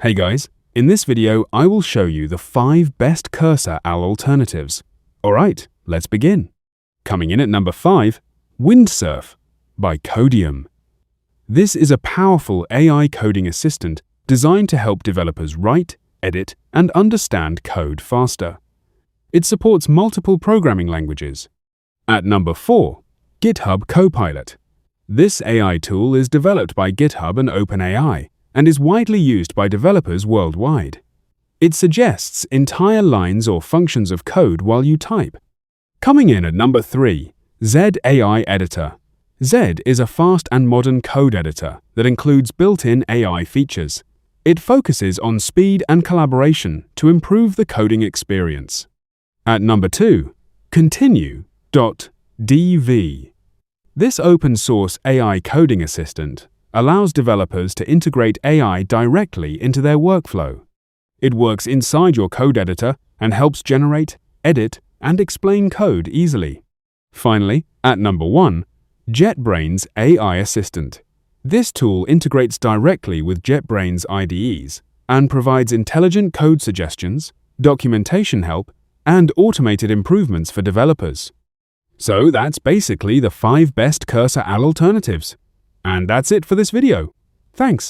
Hey guys, in this video I will show you the 5 best cursor AL alternatives. Alright, let's begin. Coming in at number 5, Windsurf by Codium. This is a powerful AI coding assistant designed to help developers write, edit, and understand code faster. It supports multiple programming languages. At number 4, GitHub Copilot. This AI tool is developed by GitHub and OpenAI and is widely used by developers worldwide. It suggests entire lines or functions of code while you type. Coming in at number 3, Zed AI Editor. Zed is a fast and modern code editor that includes built-in AI features. It focuses on speed and collaboration to improve the coding experience. At number 2, Continue.dv. This open-source AI coding assistant allows developers to integrate AI directly into their workflow. It works inside your code editor and helps generate, edit, and explain code easily. Finally, at number 1, JetBrains AI Assistant. This tool integrates directly with JetBrains IDEs and provides intelligent code suggestions, documentation help, and automated improvements for developers. So that's basically the 5 best cursor AL alternatives. And that's it for this video. Thanks.